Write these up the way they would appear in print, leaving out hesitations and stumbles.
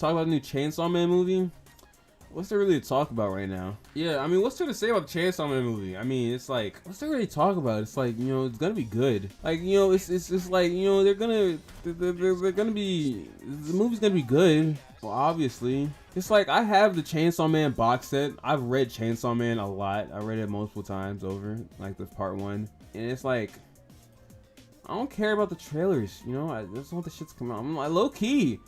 Talk about the new Chainsaw Man movie. What's there really to talk about right now? Yeah, I mean, what's there to say about the Chainsaw Man movie? I mean, it's like, what's there really to talk about? It's like, you know, it's gonna be good. Like, you know, it's like, you know, they're gonna be, the movie's gonna be good. Well, obviously. It's like, I have the Chainsaw Man box set. I've read Chainsaw Man a lot. I read it multiple times over, like the part 1. And it's like, I don't care about the trailers, you know? I just want the shit to come out. I'm like, low key,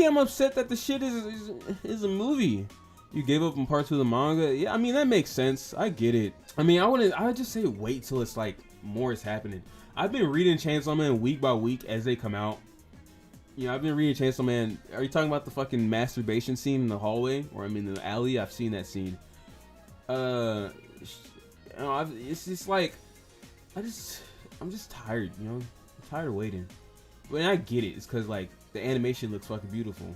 I'm upset that the shit is a movie. You gave up on part 2 of the manga. Yeah, I mean, that makes sense. I get it. I mean, I would just say wait till it's like more is happening. I've been reading Chainsaw Man week by week as they come out. You know, I've been reading Chainsaw Man. Are you talking about the fucking masturbation scene in the hallway, or I mean in the alley? I've seen that scene. You know, it's just like, I'm just tired. You know, I'm tired of waiting. But I get it. It's because like the animation looks fucking beautiful,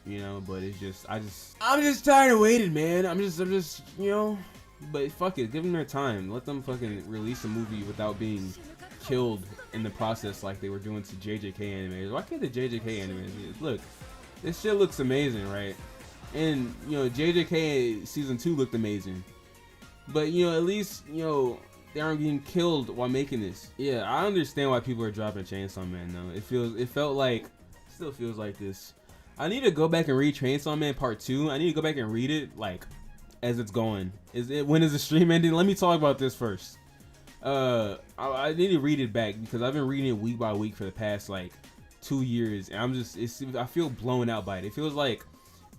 you know. But it's just, I'm just tired of waiting, man. I'm just, you know. But fuck it, give them their time. Let them fucking release a movie without being killed in the process like they were doing to JJK animators. Why can't the JJK animators look? This shit looks amazing, right? And you know, JJK season 2 looked amazing. But you know, at least you know they aren't getting killed while making this. Yeah, I understand why people are dropping Chainsaw Man though. It still feels like this. I need to go back and read Chainsaw Man Part 2. I need to go back and read it like as it's going. When is the stream ending? Let me talk about this first. I need to read it back because I've been reading it week by week for the past like 2 years, and I feel blown out by it. It feels like,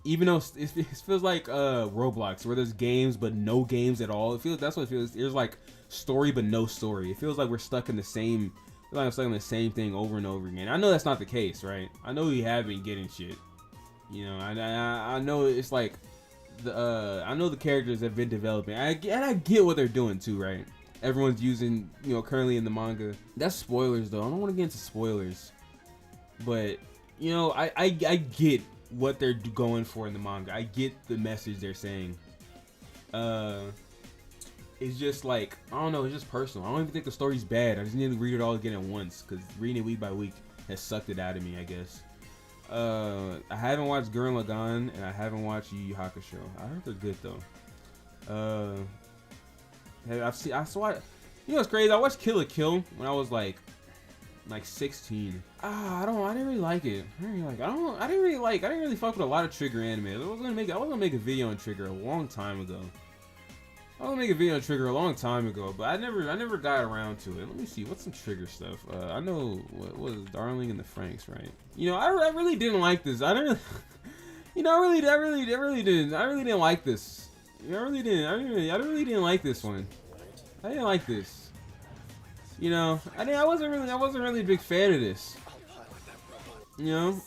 even though it feels like Roblox, where there's games but no games at all. That's what it feels. There's like story but no story. It feels like we're stuck in the same. I'm stuck in the same thing over and over again. I know that's not the case, right? I know we have been getting shit. You know, I know it's like I know the characters have been developing. I get what they're doing too, right? Everyone's using, you know, currently in the manga. That's spoilers though. I don't want to get into spoilers, but you know, I get what they're going for in the manga. I get the message they're saying. It's just like, I don't know, it's just personal. I don't even think the story's bad. I just need to read it all again at once because reading it week by week has sucked it out of me, I guess. I haven't watched Gurren Lagann and I haven't watched Yu Yu Hakusho. I heard they're good though. You know what's crazy? I watched Kill la Kill when I was like 16. I didn't really like it. I didn't really fuck with a lot of Trigger anime. I was gonna make a video on Trigger a long time ago. But I never got around to it. Let me see, what's some Trigger stuff? I know what was Darling in the Franxx, right? You know, I really didn't like this. I really didn't like this. I really didn't like this one. I didn't like this. You know, I wasn't really a big fan of this. You know,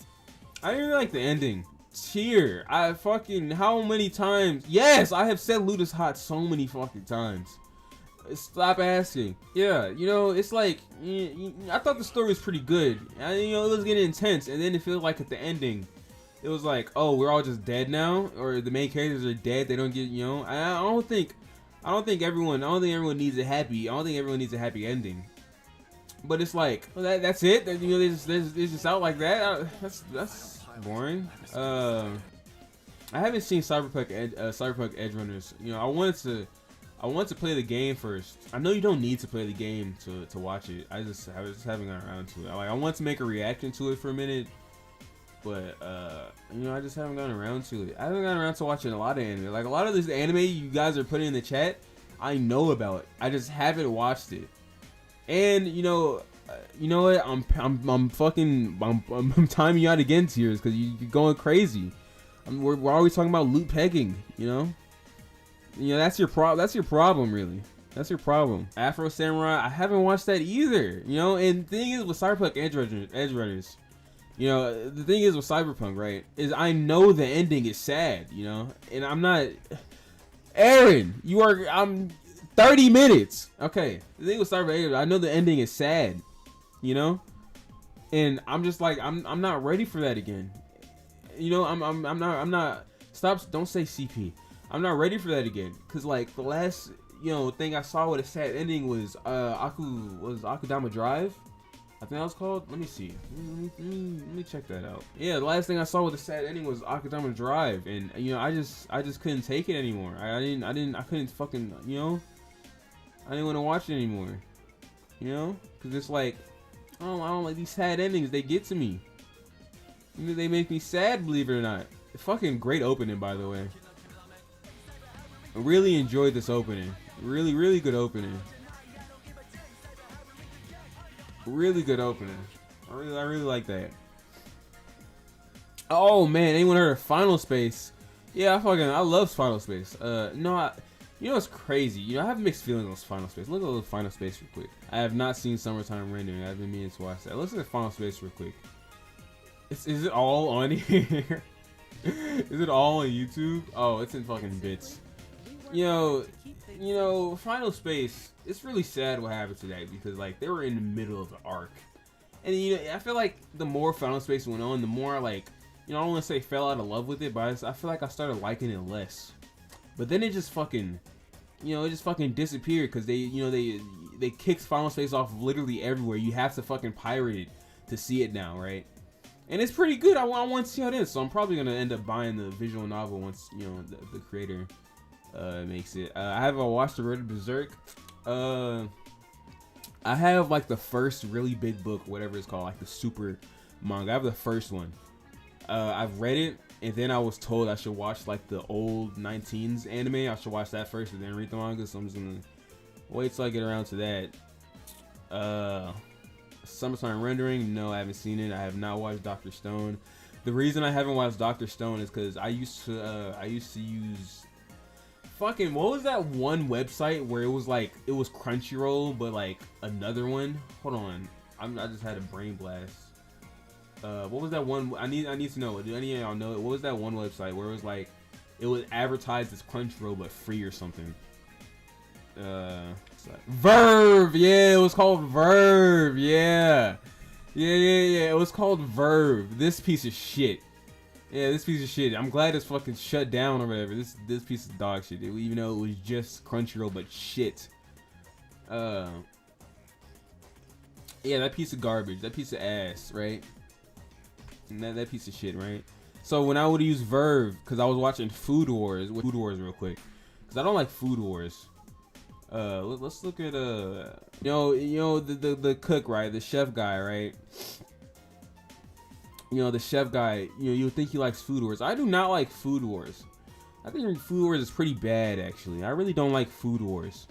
I didn't really like the ending. Tear. How many times? Yes, I have said Luda's hot so many fucking times. Stop asking. Yeah, you know, it's like, I thought the story was pretty good. You know, it was getting intense, and then it feels like at the ending, it was like, oh, we're all just dead now, or the main characters are dead. They don't get, you know. I don't think everyone needs a happy. I don't think everyone needs a happy ending. But it's like, well, that's it. You know, they just out like that. That's boring. I haven't seen Cyberpunk Edge Runners. You know, I wanted to play the game first. I know you don't need to play the game to watch it. I just haven't gotten around to it. I want to make a reaction to it for a minute, but you know, I just haven't gotten around to it. I haven't gotten around to watching a lot of anime. Like a lot of this anime you guys are putting in the chat, I know about it. I just haven't watched it. And you know what? I'm timing you out again, Tears, because you're going crazy. We're always talking about loot pegging. You know, that's your problem, really. That's your problem. Afro Samurai, I haven't watched that either. You know, and the thing is with Cyberpunk Edge Runners, you know, the thing is with Cyberpunk, right, is I know the ending is sad. You know, and I'm not. Aaron, I'm 30 minutes. Okay, the thing with Cyberpunk, I know the ending is sad. You know, and I'm just like, I'm not ready for that again. You know, I'm not. Stop! Don't say CP. I'm not ready for that again. Cause like the last, you know, thing I saw with a sad ending was Akudama Drive. I think that was called. Let me see. Let me check that out. Yeah, the last thing I saw with the sad ending was Akudama Drive, and you know, I just couldn't take it anymore. I couldn't fucking, you know, I didn't want to watch it anymore. You know, because it's like, I don't like these sad endings. They get to me. You know, they make me sad, believe it or not. Fucking great opening, by the way. I really enjoyed this opening. Really good opening. Really good opening. I really like that. Oh man, anyone heard of Final Space? Yeah, I love Final Space. No, you know what's crazy? You know, I have mixed feelings on Final Space. Look at the Final Space real quick. I have not seen Summertime Rendering. I've been meaning to watch that. Let's look at Final Space real quick. Is it all on here? Is it all on YouTube? Oh, it's in fucking bits. You know, Final Space, it's really sad what happened today because like they were in the middle of the arc. And you know, I feel like the more Final Space went on, the more like, you know, I don't want to say fell out of love with it, but I feel like I started liking it less. But then it just fucking, you know, it just fucking disappeared because they, you know, they kicked Final Space off literally everywhere. You have to fucking pirate it to see it now, right? And it's pretty good. I want to see how it is, so I'm probably gonna end up buying the visual novel once, you know, the creator makes it. I haven't watched the Road to Berserk. I have like the first really big book, whatever it's called, like the super manga. I have the first one. I've read it, and then I was told I should watch like the old 19s anime. I should watch that first and then read the manga. So I'm just gonna wait till I get around to that. Summertime Rendering, no, I haven't seen it. I have not watched Dr. Stone. The reason I haven't watched Dr. Stone is because I used to use fucking, what was that one website where it was Crunchyroll, but like another one? Hold on, I just had a brain blast. What was that one? I need to know. Do any of y'all know it? What was that one website where it was like, it was advertised as Crunchyroll but free or something? Verve, yeah, it was called Verve, yeah. It was called Verve. This piece of shit. Yeah, this piece of shit. I'm glad it's fucking shut down or whatever. This piece of dog shit. Even though it was just Crunchyroll, but shit. Yeah, that piece of garbage. That piece of ass, right? And that piece of shit, right? So when I would use Verve, because I was watching Food Wars real quick, because I don't like Food Wars. Let's look at you know the cook, right? The chef guy, right? You know, the chef guy, you know, you would think he likes Food Wars. I do not like Food Wars. I think Food Wars is pretty bad, actually. I really don't like Food Wars.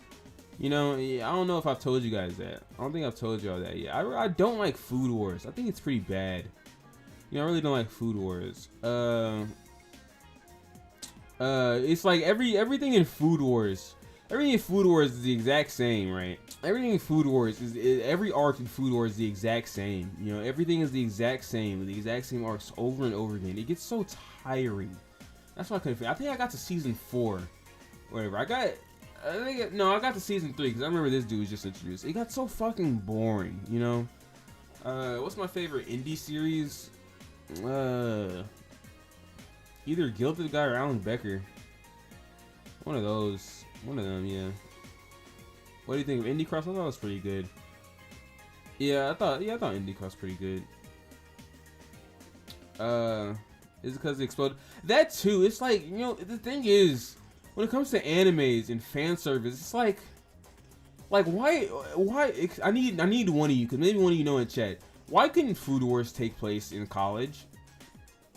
You know, I don't know if I've told you guys that. I don't think I've told y'all that yet. I don't like Food Wars. I think it's pretty bad. You know, I really don't like Food Wars. It's like everything in Food Wars. Everything in Food Wars is the exact same, right? Everything in Food Wars every arc in Food Wars is the exact same. You know, everything is the exact same arcs over and over again. It gets so tiring. That's why I couldn't. I think I got to season 4, whatever. I got to season 3 because I remember this dude was just introduced. It got so fucking boring, you know. What's my favorite indie series? Either Gilded Guy or Alan Becker. One of those. One of them, yeah. What do you think of Indie Cross? I thought it was pretty good. I thought Indie Cross was pretty good. Is it because it exploded? That too. It's like, you know, the thing is, when it comes to animes and fan service, it's like why? I need one of you, because maybe one of you know in chat. Why couldn't Food Wars take place in college?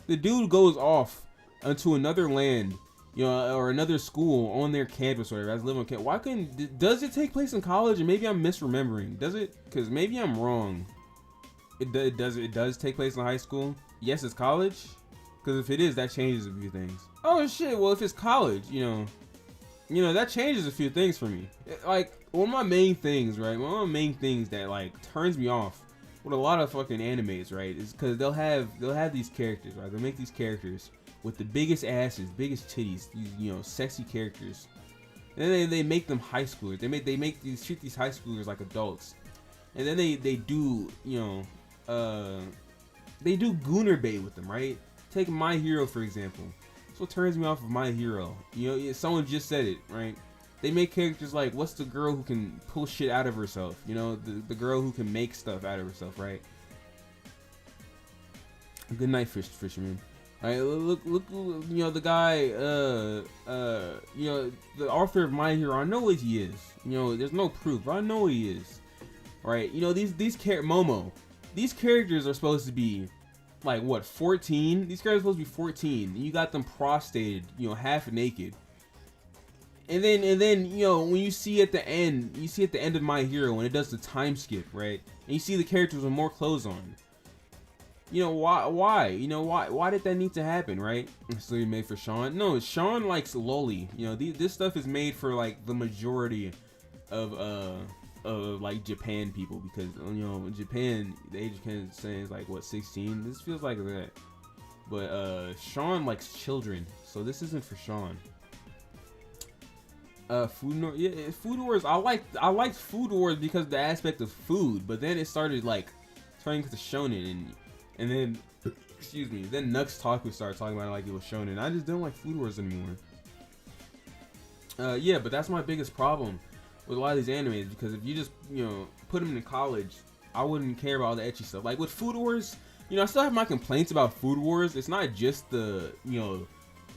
The dude goes off onto another land, you know, or another school on their campus or whatever. As live on campus. Why couldn't? Does it take place in college? And maybe I'm misremembering. Does it? Because maybe I'm wrong. It does take place in high school. Yes, it's college. Because if it is, that changes a few things. Oh shit! Well, if it's college, you know that changes a few things for me. Like one of my main things, right? One of my main things that like turns me off with a lot of fucking animes, right, is because they'll have these characters, right? They'll make these characters with the biggest asses, biggest titties, these, you know, sexy characters, and then they make them high schoolers. They treat these high schoolers like adults, and then they do, you know, they do gooner bait with them, right? Take My Hero for example. That's what turns me off of My Hero. You know, someone just said it, right? They make characters like, what's the girl who can pull shit out of herself? You know, the girl who can make stuff out of herself, right? Good night, fisherman. All right, look, you know, the guy, you know, the author of My Hero, I know what he is. You know, there's no proof, but I know what he is. Right? You know, these Momo, these characters are supposed to be, like, what, 14? These characters are supposed to be 14. And you got them prostrated, you know, half naked. And then, you know, when you see at the end, of My Hero, when it does the time skip, right? And you see the characters with more clothes on. You know, why? You know, why did that need to happen, right? It's literally made for Sean. No, Sean likes loli. You know, this stuff is made for, like, the majority of like Japan people, because, you know, in Japan, the age of consent is like, what, 16? This feels like that. But Sean likes children, so this isn't for Sean. Food Wars. I liked Food Wars because of the aspect of food, but then it started like turning to shonen, and then excuse me, then Nux Taku started talking about it like it was shonen. I just don't like Food Wars anymore. Yeah, but that's my biggest problem with a lot of these animes, because if you just, you know, put them in college, I wouldn't care about all the ecchi stuff. Like with Food Wars, you know, I still have my complaints about Food Wars. It's not just the, you know,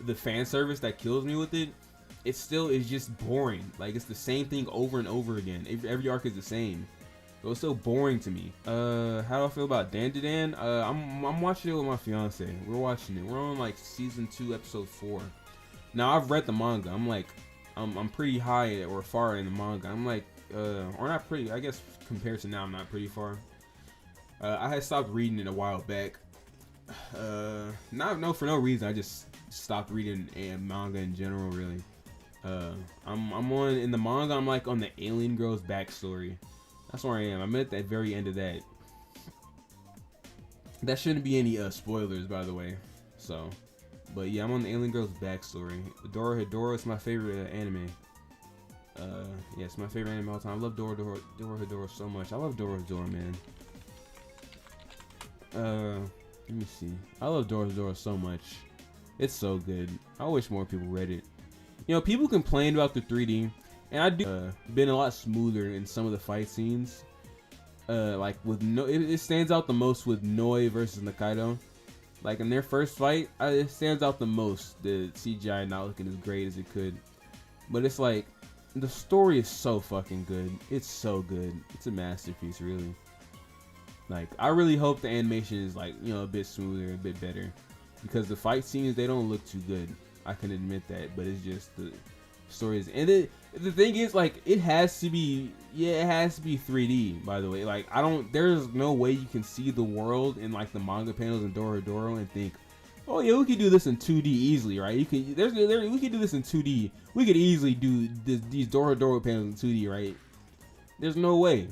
the fan service that kills me with it. It still is just boring. Like, it's the same thing over and over again. Every arc is the same. So it's still boring to me. How do I feel about Dan? I'm watching it with my fiance. We're watching it. We're on like season 2, episode 4. Now I've read the manga. I'm pretty high or far in the manga. I'm like, or not pretty. I guess compared to now, I'm not pretty far. I had stopped reading it a while back. For no reason. I just stopped reading manga in general, really. I'm on in the manga. I'm like on the alien girl's backstory. That's where I am. I'm at the very end of that. That shouldn't be any spoilers, by the way. So, but yeah, I'm on the alien girl's backstory. Dorohedoro is my favorite anime. Yeah, it's my favorite anime of all time. I love Dorohedoro so much. I love Dorohedoro, man. Let me see. I love Dorohedoro so much. It's so good. I wish more people read it. You know, people complain about the 3D, and I do been a lot smoother in some of the fight scenes. Like with it stands out the most with Noi versus Nakaido. Like in their first fight, it stands out the most. The CGI not looking as great as it could, but it's like the story is so fucking good. It's so good. It's a masterpiece, really. Like, I really hope the animation is, like, you know, a bit smoother, a bit better, because the fight scenes, they don't look too good. I can admit that, but it's just the stories. And the thing is, like, it has to be 3D, by the way. Like, there's no way you can see the world in, like, the manga panels in Dorohedoro and think, oh yeah, we could do this in 2D easily, right? We could do this in 2D. We could easily do these Dorohedoro panels in 2D, right? There's no way.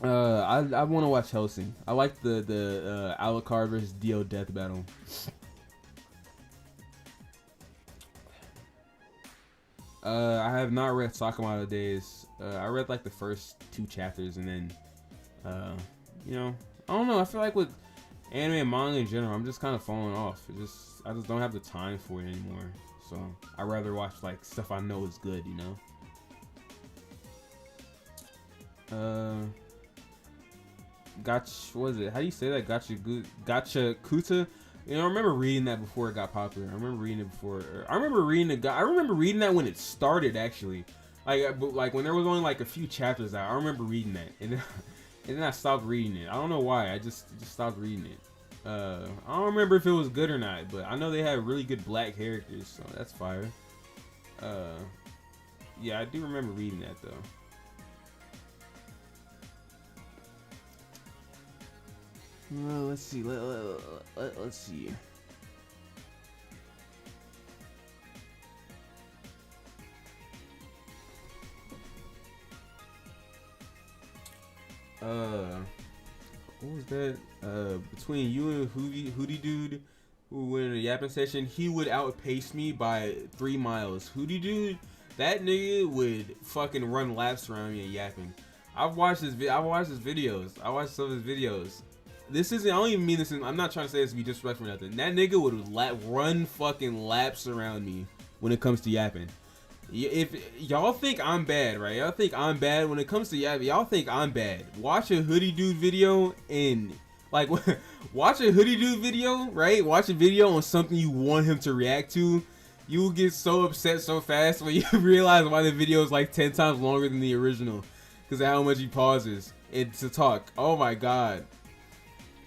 I want to watch Hellsing. I like the Alucard versus Dio death battle. I have not read Sakamoto Days. I read like the first 2 chapters, and then you know, I don't know. I feel like with anime and manga in general, I'm just kind of falling off. I just don't have the time for it anymore. So I'd rather watch like stuff I know is good, you know. What is it? How do you say that? Gotcha Kuta? You know, I remember reading that before it got popular. I remember reading it before. I remember reading that when it started, actually. Like when there was only like a few chapters out. I remember reading that, and then I stopped reading it. I don't know why. I just stopped reading it. I don't remember if it was good or not, but I know they had really good black characters, so that's fire. Yeah, I do remember reading that though. Well, let's see. Let's see. What was that? Between you and Hootie Dude, who went in a yapping session, he would outpace me by 3 miles. Hootie Dude, that nigga would fucking run laps around me and yapping. I've watched his videos. I watched some of his videos. This isn't. I don't even mean this. I'm not trying to say this to be disrespectful or nothing. That nigga would run fucking laps around me when it comes to yapping. If y'all think I'm bad, right? Y'all think I'm bad when it comes to y'all think I'm bad. Watch a hoodie dude video and like watch a hoodie dude video, right? Watch a video on something you want him to react to. You will get so upset so fast when you realize why the video is like 10 times longer than the original because of how much he pauses and to talk. Oh my god.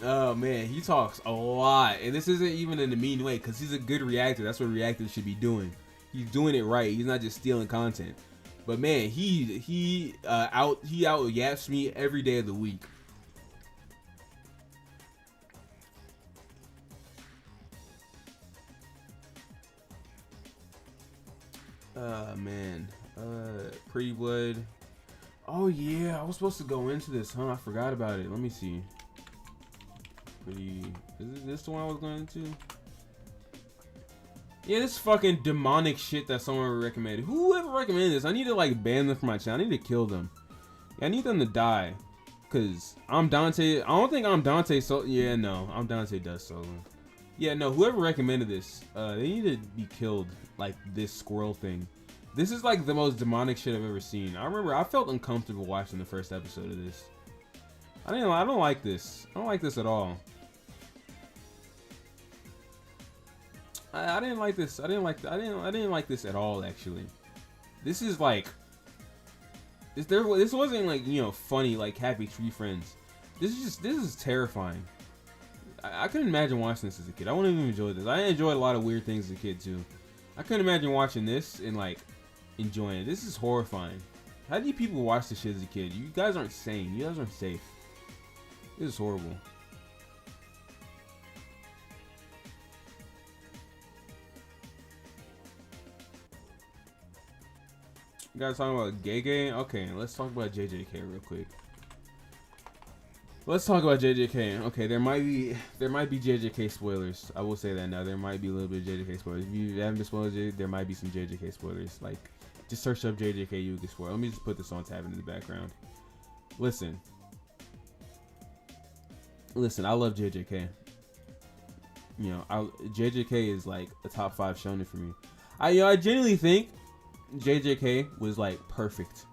Oh man, he talks a lot, and this isn't even in a mean way because he's a good reactor. That's what reactors should be doing. He's doing it right. He's not just stealing content. But man, he out yaps me every day of the week. Man, Pretty Blood. Oh yeah, I was supposed to go into this, huh? I forgot about it. Let me see. Is this the one I was going into? Yeah, this fucking demonic shit that someone recommended. Whoever recommended this, I need to like ban them from my channel. I need to kill them. Yeah, I need them to die. Cause I'm Dante. I don't think I'm Dante. So yeah, no, I'm Dante does solo. Yeah, no, whoever recommended this, they need to be killed. Like this squirrel thing. This is like the most demonic shit I've ever seen. I remember I felt uncomfortable watching the first episode of this. I don't like this. I don't like this at all. I didn't like this. I didn't like this at all. Actually, this is like this wasn't like, you know, funny like Happy Tree Friends. This is terrifying. I couldn't imagine watching this as a kid. I wouldn't even enjoy this. I enjoyed a lot of weird things as a kid too. I couldn't imagine watching this and like enjoying it. This is horrifying. How do you people watch this shit as a kid? You guys aren't sane. You guys aren't safe. This is horrible. You guys talking about gay? Okay, let's talk about JJK real quick. Let's talk about JJK. Okay, there might be JJK spoilers. I will say that now. There might be a little bit of JJK spoilers. If you haven't been spoiled, there might be some JJK spoilers. Like, just search up JJK, you get spoiled. Let me just put this on tab in the background. Listen, I love JJK. You know, JJK is like a top 5 shonen for me. I genuinely think JJK was like perfect.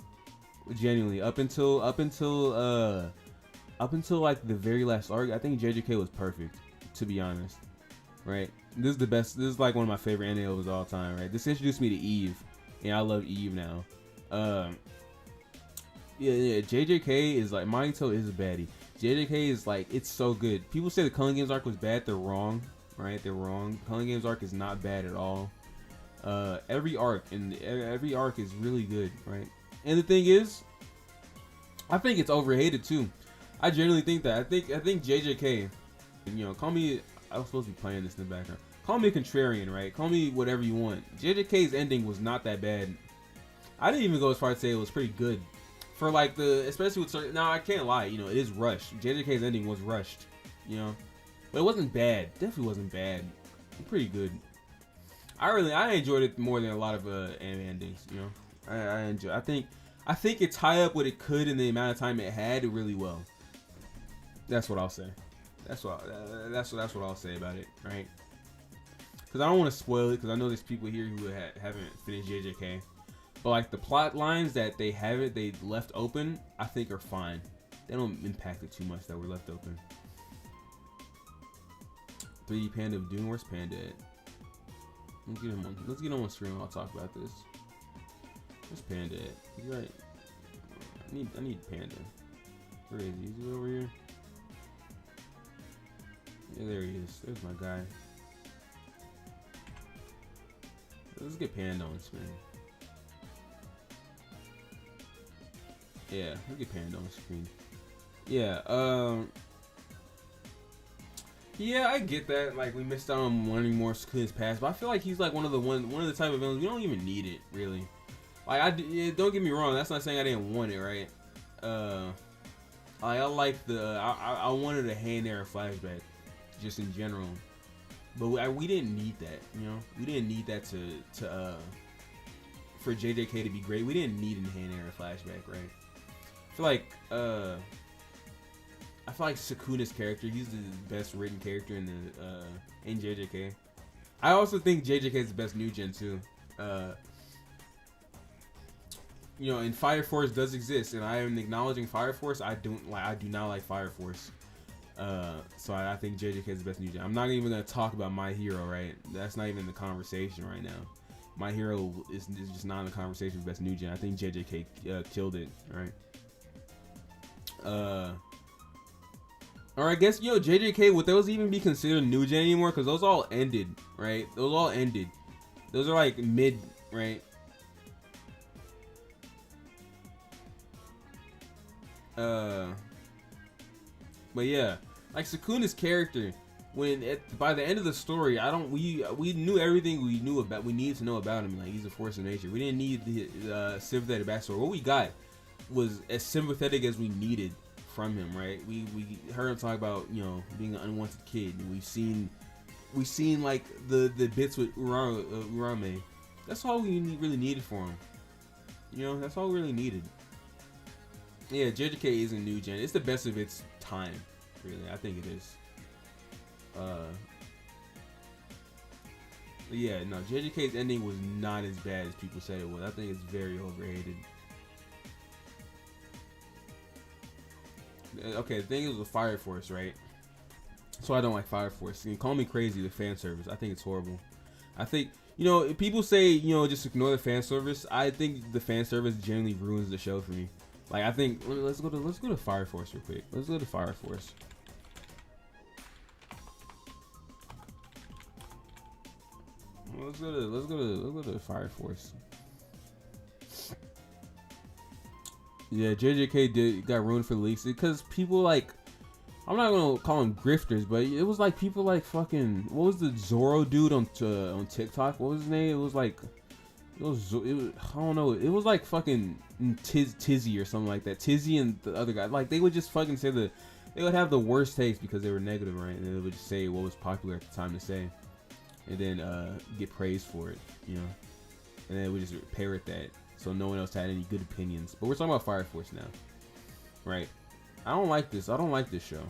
Genuinely, up until like the very last arc, I think JJK was perfect, to be honest. Right? This is the best. This is like one of my favorite animes of all time. Right? This introduced me to Eve, and I love Eve now. Yeah. JJK is like, Mahito is a baddie. JJK is like, it's so good. People say the Culling Games arc was bad. They're wrong. Right? They're wrong. Culling Games arc is not bad at all. Every arc is really good. Right? And the thing is, I think it's overhated too. I genuinely think that. I think JJK, you know, call me, I was supposed to be playing this in the background. Call me a contrarian, right? Call me whatever you want. JJK's ending was not that bad. I didn't even go as far as to say it was pretty good. For like especially with certain, now I can't lie, you know, it is rushed. JJK's ending was rushed, you know. But it wasn't bad. Definitely wasn't bad. Pretty good. I enjoyed it more than a lot of anime endings, you know. I think it tied up what it could in the amount of time it had really well. That's what I'll say. That's what I'll say about it, right? Because I don't want to spoil it, because I know there's people here who haven't finished JJK. But like the plot lines that they left open, I think are fine. They don't impact it too much that were left open. 3D Panda of Doom, where's Panda at? Let's get him on stream. I'll talk about this. Where's Panda at? He's right. I need Panda. Where is he? Is he over here? Yeah, there he is. There's my guy. Let's get Panda on screen. Yeah, let's get Panda on screen. Yeah, yeah, I get that. Like, we missed out on wanting more Clueless Past, but I feel like he's like one of the type of villains we don't even need it really. Like, don't get me wrong. That's not saying I didn't want it, right? I like I wanted a hand era flashback, just in general. But we didn't need that, you know. We didn't need that for JJK to be great. We didn't need a hand era flashback, right? I feel like Sukuna's character, he's the best written character in JJK. I also think JJK is the best new gen too. you know, and Fire Force does exist, and I am acknowledging Fire Force. I do not like Fire Force. So I think JJK is the best new gen. I'm not even gonna talk about My Hero, right? That's not even in the conversation right now. My Hero is just not in the conversation with best new gen. I think JJK killed it, right? Or I guess, yo, JJK, would those even be considered new gen anymore? Because those all ended, right? Those all ended. Those are like mid, right? But yeah, like Sukuna's character, by the end of the story, we knew everything we needed to know about him. Like, he's a force of nature. We didn't need the sympathetic backstory. What we got was as sympathetic as we needed from him, right? We heard him talk about, you know, being an unwanted kid. And we've seen like the bits with Urame. That's all we really needed for him. You know, that's all we really needed. Yeah, JJK isn't new gen. It's the best of its time, really. I think it is. But yeah, no, JJK's ending was not as bad as people said it was. I think it's very overrated. Okay, the thing is with Fire Force, right? So I don't like Fire Force. You can call me crazy, the fan service. I think it's horrible. I think, you know, people say, you know, just ignore the fan service. I think the fan service generally ruins the show for me. Like, I think let's go to Fire Force real quick. Let's go to Fire Force. Let's go to Fire Force. Yeah, JJK got ruined for the leaks because people like, I'm not gonna call them grifters, but it was like people like fucking, what was the Zoro dude on TikTok? What was his name? It was like, it was I don't know. It was like fucking Tizzy or something like that. Tizzy and the other guy, like, they would just fucking say they would have the worst taste because they were negative, right? And they would just say what was popular at the time to say, and then get praised for it, you know. And then they would just parrot that, so no one else had any good opinions. But we're talking about Fire Force now, right? I don't like this. I don't like this show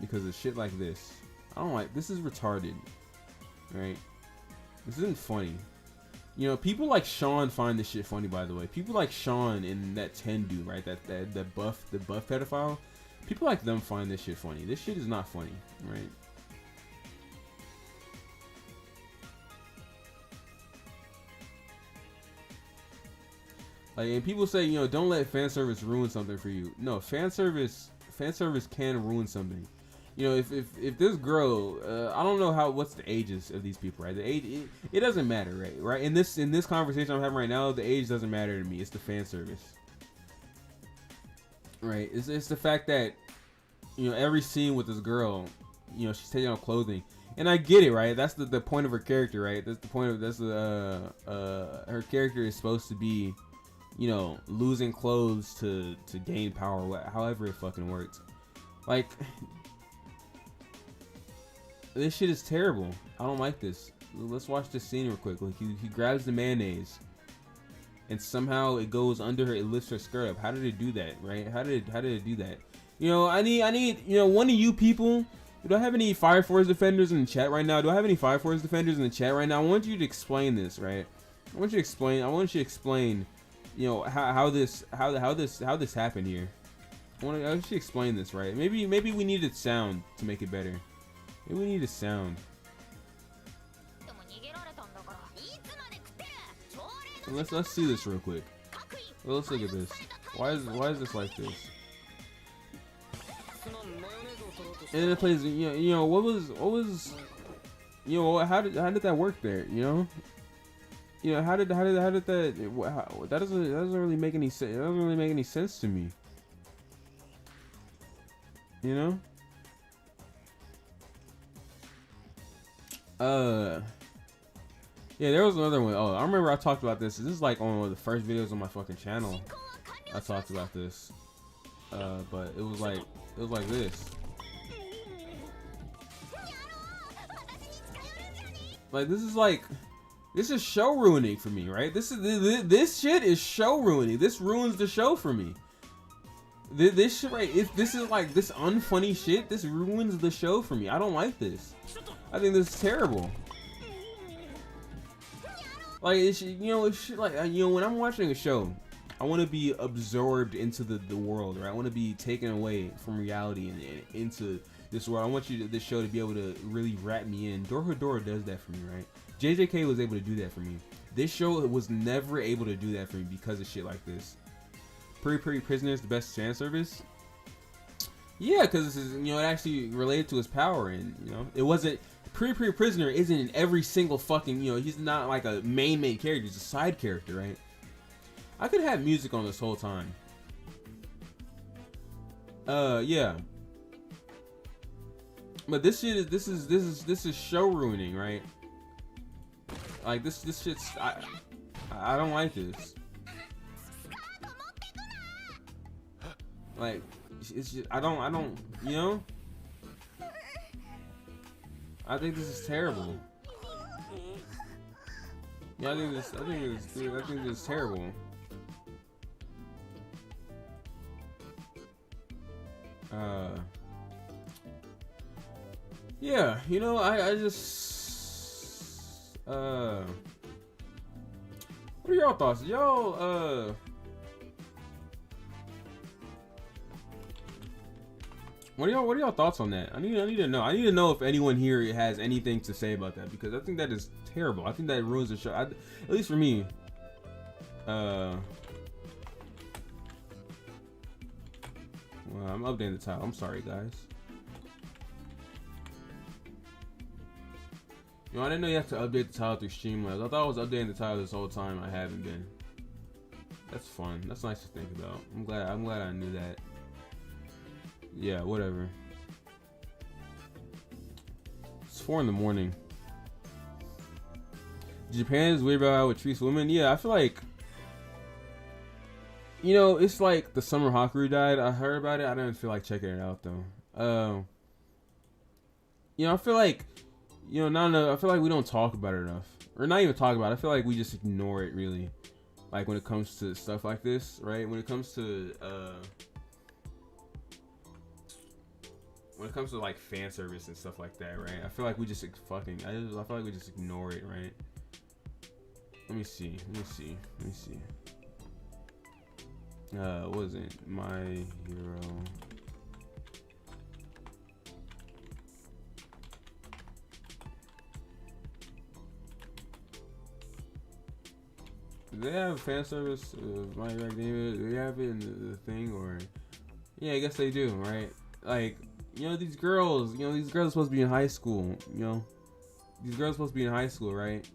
because of shit like this. I don't like this. Is retarded, right? This isn't funny. You know, people like Sean find this shit funny, by the way. People like Sean and that 10 dude, right? The buff pedophile. People like them find this shit funny. This shit is not funny, right? Like, and people say, you know, don't let fan service ruin something for you. No, fan service can ruin something. You know, if this girl, I don't know what's the ages of these people, right? The age, it doesn't matter, right? In this conversation I'm having right now, the age doesn't matter to me. It's the fan service, right? It's the fact that, you know, every scene with this girl, you know, she's taking off clothing, and I get it, right? That's the point of her character, right? That's the point of her character is supposed to be, you know, losing clothes to gain power, however it fucking works. Like, this shit is terrible. I don't like this. Let's watch this scene real quick. Like, he grabs the mayonnaise, and somehow it goes under her. It lifts her skirt up. How did it do that, right? How did it do that? You know, I need, you know, one of you people. Do I have any Fire Force defenders in the chat right now? Do I have any Fire Force defenders in the chat right now? I want you to explain this, right? I want you to explain, you know, how this happened here. I want you to explain this, right? Maybe we needed sound to make it better. Maybe we need a sound. Let's see this real quick. Let's look at this. Why is this like this? And then it plays. You know what was. You know, how did that work there? You know. You know, how did that that doesn't really make any sense. It doesn't really make any sense to me. You know. Yeah, there was another one. Oh, I remember I talked about this. This is like on one of the first videos on my fucking channel. I talked about this. But it was like this. Like, this is show ruining for me, right? This shit is show ruining. This ruins the show for me. This shit, right? This is like this unfunny shit. This ruins the show for me. I don't like this. I think this is terrible. Like, it's, you know, it's shit like, you know, when I'm watching a show, I want to be absorbed into the world, right? I want to be taken away from reality and into this world. I want this show to be able to really wrap me in. Dorohedoro does that for me, right? JJK was able to do that for me. This show was never able to do that for me because of shit like this. Pretty Prisoner is the best fan service. Yeah, because this is, you know, it actually related to his power, and you know, it wasn't. Pretty Prisoner isn't in every single fucking, you know, he's not like a main character. He's a side character, right? I could have music on this whole time. Yeah. But this shit is this is show ruining, right? Like this shit's I don't like this. Like it's just I don't you know. I think this is terrible. Yeah, I think this is terrible. Yeah, you know, I just what are y'all thoughts? Y'all what are y'all thoughts on that? I need to know. I need to know if anyone here has anything to say about that, because I think that is terrible. I think that ruins the show. At least for me. Well, I'm updating the title. I'm sorry, guys. You know, I didn't know you have to update the title through Streamlabs. I thought I was updating the title this whole time. I haven't been. That's fun. That's nice to think about. I'm glad I knew that. Yeah, whatever. It's 4 in the morning. Japan is weird about how it treats women. Yeah, I feel like, you know, it's like the summer Hakuryu died. I heard about it. I didn't feel like checking it out though. You know, I feel like, you know, not enough. I feel like we don't talk about it enough, or not even talk about it. I feel like we just ignore it really. Like when it comes to stuff like this, right? When it comes to like fan service and stuff like that, right? I feel like we just fucking. I feel like we just ignore it, right? Let me see. What is it? My Hero. Do they have fan service of My Hero Academia? Do they have it in the thing, or? Yeah, I guess they do, right? Like, you know, these girls are supposed to be in high school, you know? These girls are supposed to be in high school, right?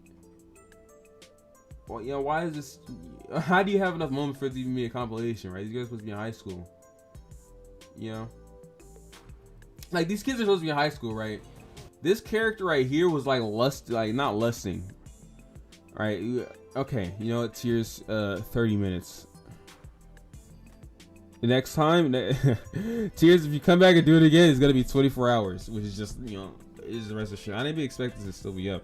Well, you know, why is this? How do you have enough moments for it to even be a compilation, right? These girls are supposed to be in high school, you know? Like, these kids are supposed to be in high school, right? This character right here was like not lusting, right? Okay, you know what? Tears, 30 minutes. The next time, Tears, if you come back and do it again, it's gonna be 24 hours, which is just, you know, is the rest of the show. I didn't even expect this to still be up.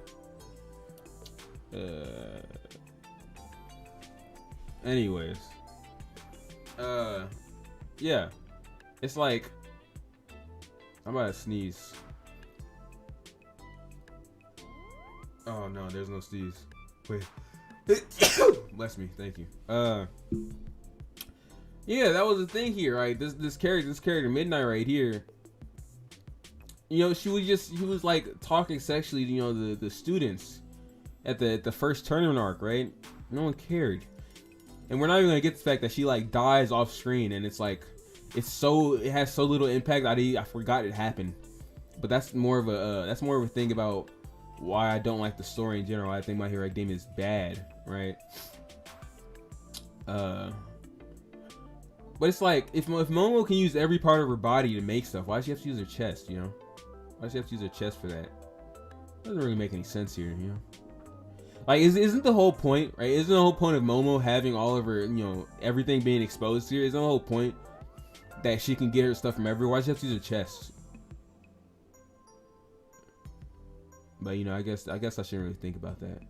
Anyways, yeah, it's like I'm about to sneeze. Oh no, there's no sneeze. Wait. Bless me, thank you. Yeah, that was the thing here, right? This character Midnight right here. You know, she was like talking sexually to, you know, the students at the first tournament arc, right? No one cared. And we're not even gonna get the fact that she like dies off screen, and it's like it has so little impact that I forgot it happened. But that's more of a thing about why I don't like the story in general. I think My Hero Academia is bad, right? But it's like if Momo can use every part of her body to make stuff, why does she have to use her chest? You know, why does she have to use her chest for that? Doesn't really make any sense here, you know. Like, isn't the whole point, right? Isn't the whole point of Momo having all of her, you know, everything being exposed here? Isn't the whole point that she can get her stuff from everywhere? Why does she have to use her chest? But you know, I guess I shouldn't really think about that.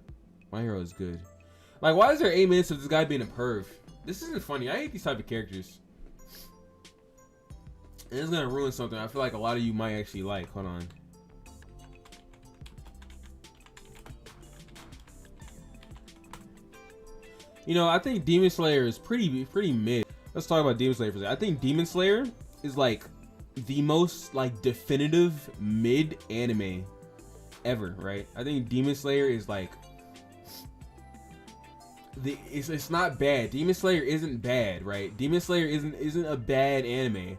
My Hero is good. Like, why is there 8 minutes of this guy being a perv? This isn't funny. I hate these type of characters. And it's gonna ruin something I feel like a lot of you might actually like. Hold on. You know, I think Demon Slayer is pretty mid. Let's talk about Demon Slayer for a second. I think Demon Slayer is like the most like definitive mid anime ever, right? I think Demon Slayer is like it's not bad. Demon Slayer isn't bad, right? Demon Slayer isn't a bad anime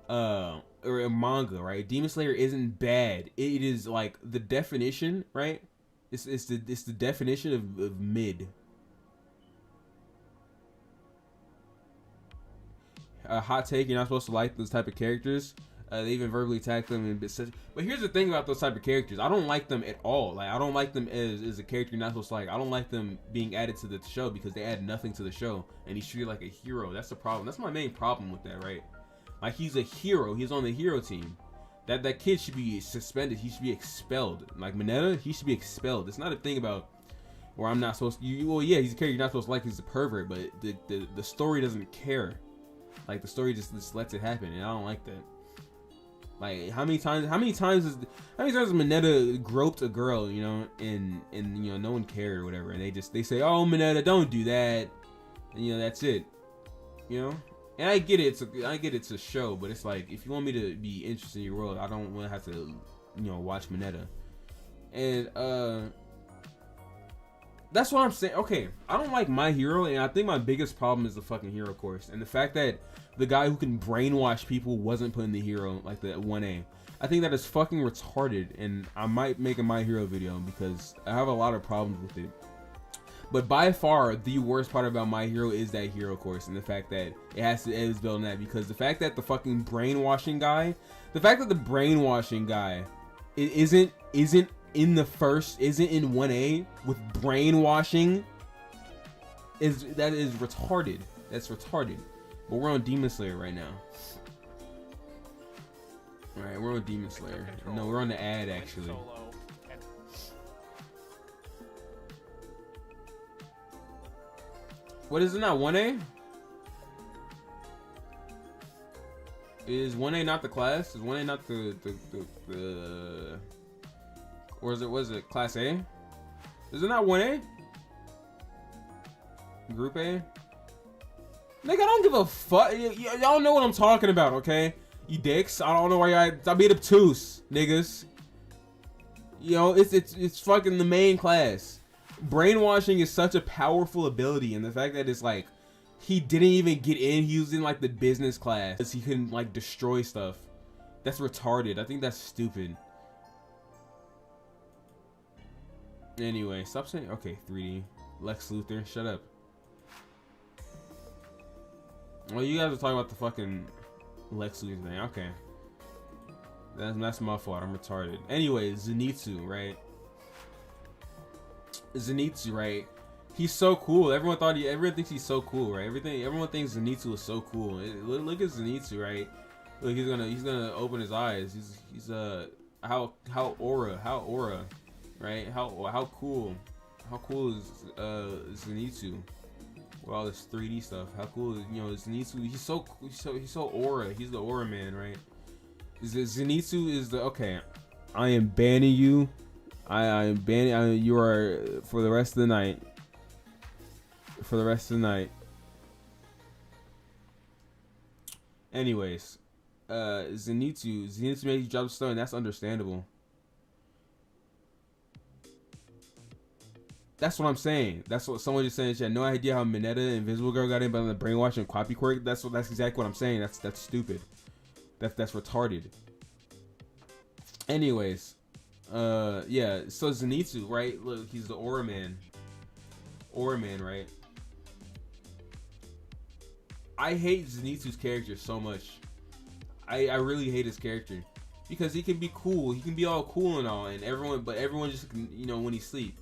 or a manga, right? Demon Slayer isn't bad. It is like the definition, right? It's the definition of mid. A hot take: you're not supposed to like those type of characters. They even verbally attack them and but here's the thing about those type of characters. I don't like them at all. Like, I don't like them as a character you're not supposed to like. I don't like them being added to the show because they add nothing to the show and he's treated like a hero. That's the problem. That's my main problem with that, right? Like, he's a hero. He's on the hero team. That kid should be suspended. He should be expelled. Like Mineta, he should be expelled. It's not a thing about where I'm not supposed to. Well, yeah, he's a character you're not supposed to like. He's a pervert, but the story doesn't care. Like, the story just lets it happen, and I don't like that. Like, how many times has Mineta groped a girl, you know, and you know, no one cared or whatever, and they say, oh, Mineta, don't do that, and you know, that's it, you know. And I get it, it's a show, but it's like, if you want me to be interested in your world, I don't want to have to, you know, watch Mineta. And that's what I'm saying. Okay, I don't like My Hero, and I think my biggest problem is the fucking hero course and the fact that the guy who can brainwash people wasn't put in the hero, like the 1A. I think that is fucking retarded, and I might make a My Hero video because I have a lot of problems with it. But by far, the worst part about My Hero is that hero course and the fact that it is built on that, because the fact that the fucking brainwashing guy, isn't in the first, isn't in 1A with brainwashing, is retarded. That's retarded. But we're on Demon Slayer right now. Alright, we're on Demon Slayer. No, we're on the ad actually. What is it now? 1A? Is 1A not the class? Is 1A not the or is it, was it class A? Is it not 1A? Group A? Nigga, I don't give a fuck. Y'all know what I'm talking about, okay? You dicks. I don't know why y'all be obtuse, niggas. You know, it's fucking the main class. Brainwashing is such a powerful ability, and the fact that it's like he didn't even get in, he was in like the business class because he couldn't like destroy stuff. That's retarded. I think that's stupid. Anyway, stop saying okay. 3D Lex Luthor, shut up. Well, you guys are talking about the fucking Lex Luthor thing. Okay, that's my fault. I'm retarded. Anyway, Zenitsu, right? Zenitsu, right? He's so cool. Everyone thinks he's so cool, right? Everyone thinks Zenitsu is so cool. Look at Zenitsu, right? Look, he's gonna open his eyes. He's how aura, right? How cool is Zenitsu with all this 3D stuff? How cool is, you know, Zenitsu? He's so aura. He's the aura man, right? Zenitsu is the okay. I am banning you. I am banning you are for the rest of the night. For the rest of the night. Anyways, Zenitsu makes you drop the stone. That's understandable. That's what I'm saying. That's what someone just saying. She had no idea how Mineta and Invisible Girl got in, but on the brainwash and copy quirk. That's exactly what I'm saying. That's stupid. That's retarded. Anyways. Yeah, so Zenitsu, right? Look, he's the aura man, right? I hate Zenitsu's character so much. I really hate his character because he can be cool, he can be all cool and all, and everyone just, you know, when he sleep,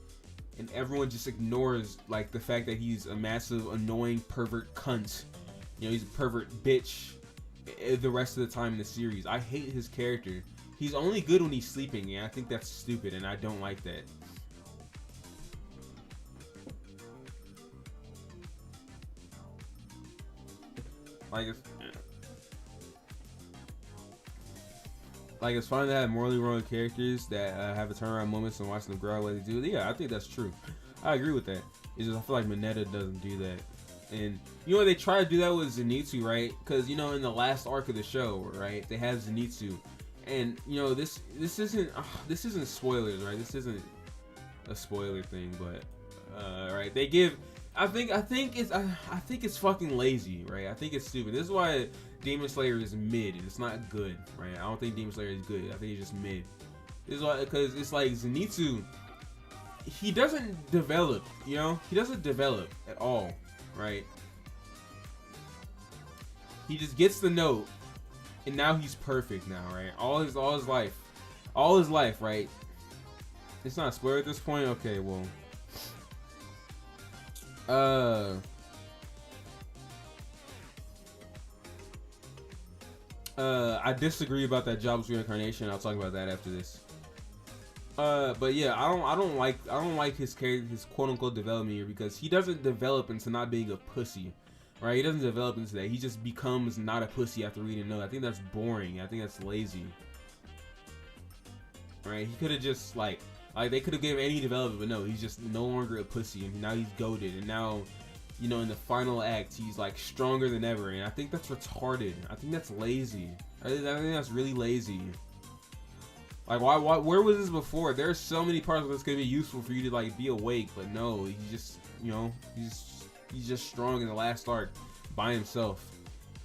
and everyone just ignores like the fact that he's a massive annoying pervert cunt. You know, he's a pervert bitch the rest of the time in the series. I hate his character. He's only good when he's sleeping, and I think that's stupid, and I don't like that. like it's fun to have morally wrong characters that have a turnaround moments and watching them grow what they do. Yeah, I think that's true. I agree with that. It's just I feel like Mineta doesn't do that. And you know they try to do that with Zenitsu, right? Because you know in the last arc of the show, right, they have Zenitsu, and you know this isn't spoilers, right? This isn't a spoiler thing, but right, they give. I think it's fucking lazy, right? I think it's stupid. This is why Demon Slayer is mid. It's not good, right? I don't think Demon Slayer is good. I think it's just mid. This is why, because it's like Zenitsu, he doesn't develop, you know? He doesn't develop at all, right? He just gets the note, and now he's perfect now, right? All his life, right? It's not a spoiler at this point. Okay, well, I disagree about that Job's reincarnation. I'll talk about that after this. But yeah, I don't like his character, his quote unquote development here, because he doesn't develop into not being a pussy, right? He doesn't develop into that. He just becomes not a pussy after reading a note. I think that's boring. I think that's lazy, right? He could have just like they could have given any development, but no, he's just no longer a pussy, and now he's goated, and now, you know, in the final act, he's like stronger than ever, and I think that's retarded. I think that's lazy. I think that's really lazy. Like, why? Where was this before? There's so many parts of this could be useful for you to like be awake, but no, he just, you know, he's just strong in the last arc by himself.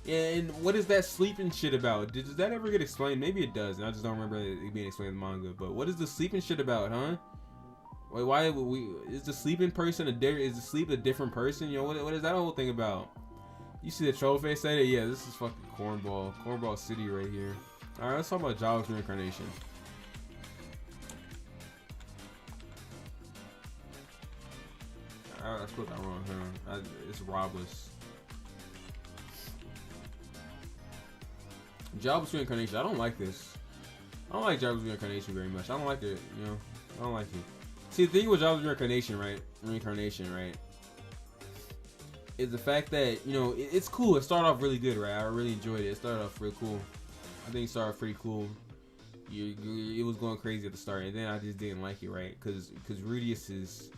And what is that sleeping shit about? Does that ever get explained? Maybe it does, and I just don't remember it being explained in the manga. But what is the sleeping shit about, huh? Wait, why is the sleeping person is the sleep a different person? You know, what is that whole thing about? You see the troll face at it? Yeah, this is fucking cornball city right here. All right, let's talk about Job's reincarnation. I spelled that wrong, huh? It's Robless. Job's reincarnation. I don't like this. I don't like Job's reincarnation very much. I don't like it. You know, I don't like it. See, the thing with Job's reincarnation, right? Is the fact that, you know, it's cool. It started off really good, right? I really enjoyed it. It started off really cool. I think it started off pretty cool. It was going crazy at the start, and then I just didn't like it, right? Because Rudius is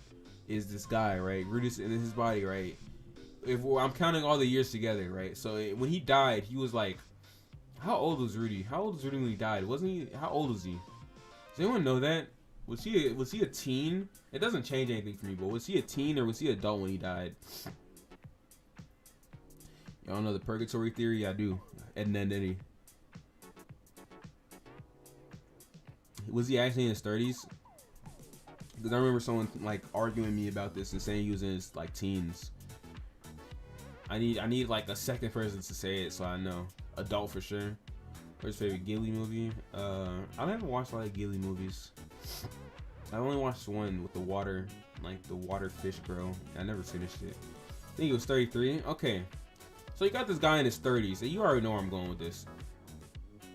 this guy, right? Rudius in his body, right? I'm counting all the years together, right? So when he died, he was like, how old was Rudy? How old was Rudy when he died? Wasn't he? How old was he? Does anyone know that? Was he a teen? It doesn't change anything for me, but was he a teen or was he an adult when he died? Y'all know the purgatory theory? I do. And then Eddie. Was he actually in his 30s? Because I remember someone like arguing with me about this and saying he was in his like teens. I need like a second person to say it so I know. Adult for sure. What's your favorite Ghibli movie? I haven't watched a lot of Ghibli movies. I only watched one with the water, like the water fish girl. I never finished it. I think it was 33. Okay, so you got this guy in his 30s, and you already know where I'm going with this.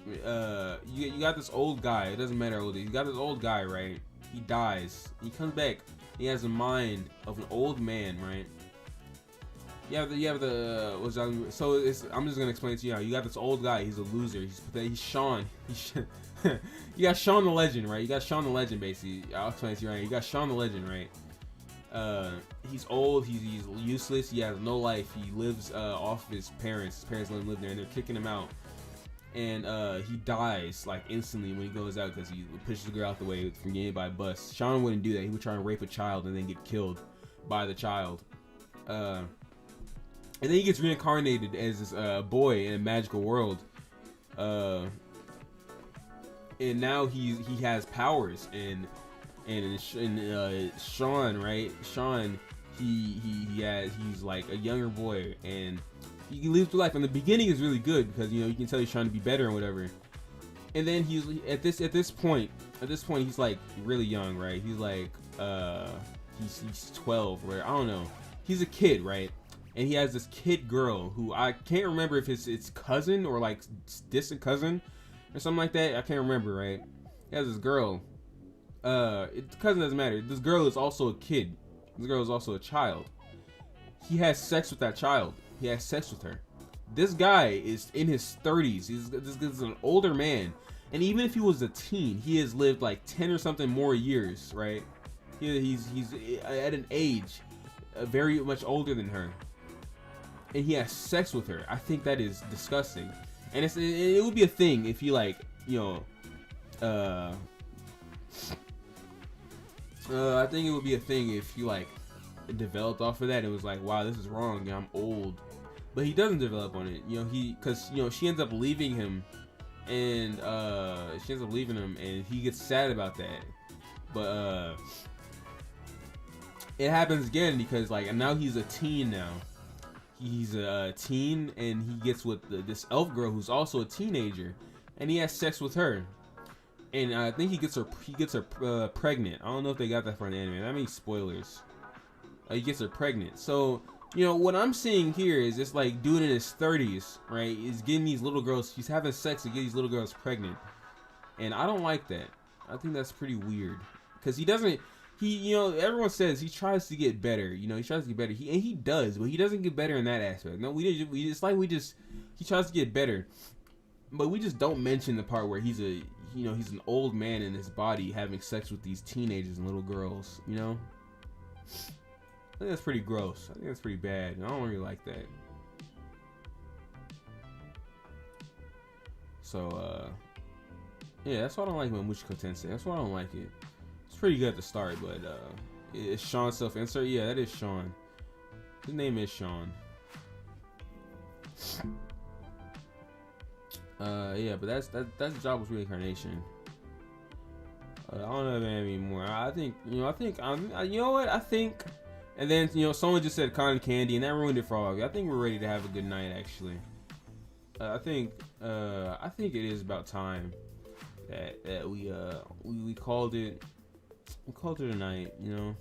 You got this old guy. It doesn't matter how old he is. You got this old guy, right? He dies. He comes back. He has the mind of an old man, right? You have the so I'm just gonna explain it to you now. You got this old guy. He's a loser. He's Sean. You got Sean the Legend, right? You got Sean the Legend, basically. I'll explain it to you right now. You got Sean the Legend, right? He's old. He's useless. He has no life. He lives off of his parents. His parents let him live there, and they're kicking him out. And he dies like instantly when he goes out because he pushes the girl out the way from getting hit by a bus. Sean wouldn't do that. He would try and rape a child and then get killed by the child. And then he gets reincarnated as this boy in a magical world, and now he has powers. And Sean, right? Sean, he's like a younger boy, and he lives through life. And the beginning is really good because, you know, you can tell he's trying to be better and whatever. And then he's at this point he's like really young, right? He's like he's 12, right? I don't know. He's a kid, right? And he has this kid girl who I can't remember if it's cousin or like distant cousin or something like that. I can't remember, right? He has this girl. Cousin doesn't matter. This girl is also a kid. This girl is also a child. He has sex with that child. He has sex with her. This guy is in his 30s. This is an older man, And even if he was a teen, he has lived like 10 or something more years, right? He's at an age very much older than her, and he has sex with her. I think that is disgusting, and it would be a thing if he, like, you know, I think it would be a thing if he, like, developed off of that and was like, wow, this is wrong, yeah, I'm old. But he doesn't develop on it, you know, because, you know, she ends up leaving him, and he gets sad about that. But it happens again because, like, now he's a teen now. He's a teen, and he gets with this elf girl who's also a teenager, and he has sex with her. And I think he gets her pregnant. I don't know if they got that for an anime. That means spoilers. He gets her pregnant. So, you know, what I'm seeing here is this, like, dude in his 30s, right, is getting these little girls, he's having sex to get these little girls pregnant. And I don't like that. I think that's pretty weird. Because you know, everyone says he tries to get better. You know, he tries to get better. He does, but he doesn't get better in that aspect. No, he tries to get better. But we just don't mention the part where he's an old man in his body having sex with these teenagers and little girls, you know? I think that's pretty gross. I think that's pretty bad. I don't really like that. So, yeah, that's why I don't like Mamushiko Tensei. That's why I don't like it. It's pretty good at the start, but, is Sean self-insert? Yeah, that is Sean. His name is Sean. Yeah, but that's Jobless Reincarnation. I don't know anymore. I think, you know what? I think, and then, you know, someone just said Cotton Candy, and that ruined it for all of you. I think we're ready to have a good night, actually. I think it is about time that we called it. We called it a night, you know.